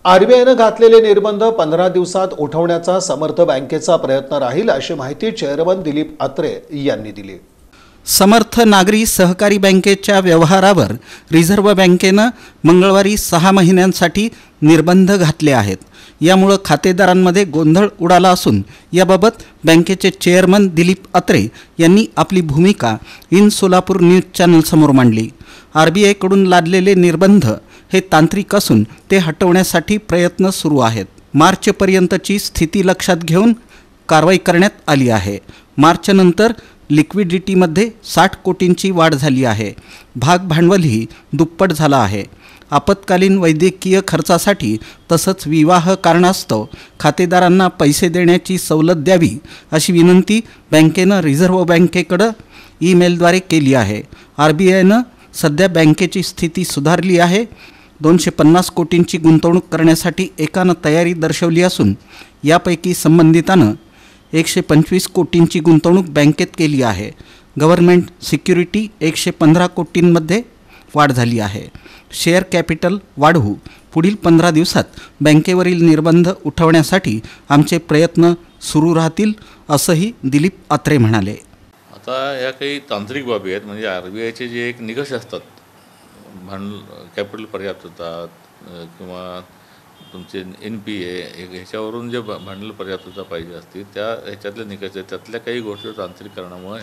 आरबीआयनं घातलेले निर्बंध 15 दिवसात उठवण्याचा समर्थ बँकेचा प्रयत्न राहील अशी माहिती चेअरमन दिलीप अत्रे यांनी दिली। समर्थ नागरी सहकारी बँकेच्या व्यवहारावर रिझर्व्ह बँकेनं मंगळवारी 6 महिन्यांसाठी निर्बंध घातले आहेत। यामुळे खातेदारांमध्ये गोंधळ उडाला असून याबाबत बँकेचे चेअरमन दिलीप अत्रे यांनी आपली भूमिका इन सोलापूर न्यूज चॅनल समोर मांडली। आरबीआयकडून लादलेले निर्बंध हे तांत्रिक असून ते हटवण्यासाठी प्रयत्न सुरू आहेत। मार्चपर्यंतची स्थिती लक्षात घेऊन कारवाई करण्यात आली आहे। मार्चनंतर लिक्विडिटीमध्ये 60 कोटींची वाढ झाली आहे। भाग भांडवलही दुप्पट झाला आहे। आपत्कालीन वैद्यकीय खर्चासाठी तसंच विवाह कारणास्तव खातेदारांना पैसे देण्याची सवलत द्यावी अशी विनंती बँकेनं रिझर्व्ह बँकेकडे ईमेलद्वारे केली आहे। आरबीआयनं सध्या बँकेची स्थिती सुधारली आहे। 250 कोटींची गुंतवणूक करण्यासाठी एकानं तयारी दर्शवली असून यापैकी संबंधितानं 125 कोटींची गुंतवणूक बँकेत केली आहे। गव्हर्नमेंट सिक्युरिटी 115 कोटींमध्ये वाढ झाली आहे। शेअर कॅपिटल वाढवू। पुढील 15 दिवसात बँकेवरील निर्बंध उठवण्यासाठी आमचे प्रयत्न सुरू राहतील असंही दिलीप अत्रे म्हणाले। आता या काही तांत्रिक बाबी आहेत, म्हणजे आरबीआयचे जे एक निकष असतात, कॅपिटल पर्याप्तता किंवा तुमचे NPA ह्याच्यावरून जे भांडवल पर्याप्तता पाहिजे असते त्या ह्याच्यातले निकष आहेत, त्यातल्या काही गोष्टी तांत्रिक कारणामुळे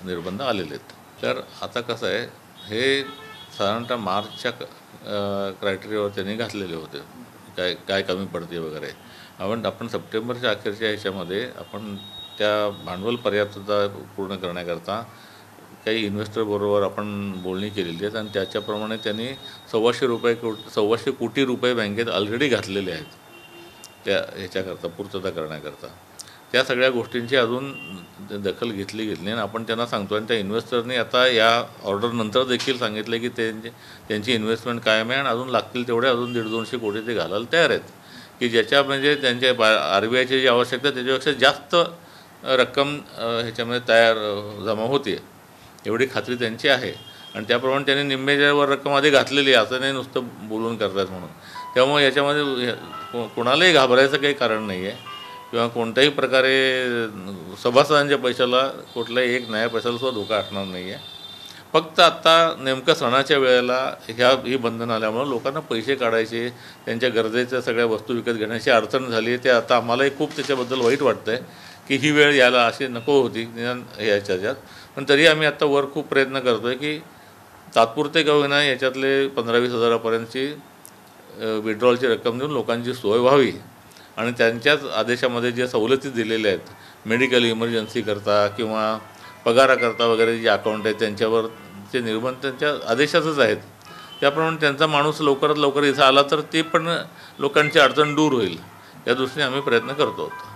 निर्बंध आलेले आहेत। तर आता कसं आहे, हे साधारणतः मार्चच्या क्रायटेरियावर त्यांनी घातलेले होते, काय कमी पडते वगैरे। आपण सप्टेंबरच्या अखेरच्या ह्याच्यामध्ये आपण त्या भांडवल पर्याप्तता पूर्ण करण्याकरता काही इन्व्हेस्टरबरोबर आपण बोलणी केलेली आहेत आणि त्याच्याप्रमाणे त्यांनी 125 कोटी रुपये बँकेत ऑलरेडी घातलेले आहेत त्या ह्याच्याकरता पूर्तता करण्याकरता। त्या सगळ्या गोष्टींची अजून दखल घेतली आणि आपण त्यांना सांगतो आणि त्या इन्व्हेस्टरने आता या ऑर्डरनंतर देखील सांगितलं की त्यांची इन्व्हेस्टमेंट कायम आहे आणि अजून लागतील तेवढे अजून 150-200 कोटी ते घालायला तयार आहेत, की ज्याच्या म्हणजे त्यांच्या आरबीआयची जी आवश्यकता त्याच्यापेक्षा जास्त रक्कम ह्याच्यामध्ये जमा होते एवढी खात्री त्यांची आहे। आणि त्याप्रमाणे त्यांनी निम्म्याच्यावर रक्कम आधी घातलेली आहे, असं नाही नुसतं बोलून करतात म्हणून। त्यामुळे याच्यामध्ये कोणालाही घाबरायचं काही कारण नाही आहे किंवा कोणत्याही प्रकारे सभासदांच्या पैशाला कुठल्याही एक नया पैशाला सुद्धा धोका असणार नाही आहे। फक्त आत्ता नेमकं सणाच्या वेळेला ही बंधनं आल्यामुळं लोकांना पैसे काढायचे, त्यांच्या गरजेच्या सगळ्या वस्तू विकत घेण्याची अडचण झाली आहे। ते आता आम्हालाही खूप त्याच्याबद्दल वाईट वाटतं आहे की ही वेळ यायला अशी नको होती ह्याच्यात। पण तरी आम्ही आत्ता खूप प्रयत्न करतो आहे की तात्पुरते का होईना याच्यातले 15-20 हजारापर्यंतची विड्रॉलची रक्कम देऊन लोकांची सोय व्हावी आणि त्यांच्याच आदेशामध्ये जे सवलती दिलेल्या आहेत, मेडिकल इमर्जन्सी करता किंवा पगाराकरता वगैरे जे अकाउंट आहेत त्यांच्यावर जे निर्बंध त्यांच्या आदेशातच आहेत, त्याप्रमाणे त्यांचा माणूस लवकरात लवकर इथं आला तर ते पण लोकांची अडचण दूर होईल या दृष्टीने आम्ही प्रयत्न करतो आहोत।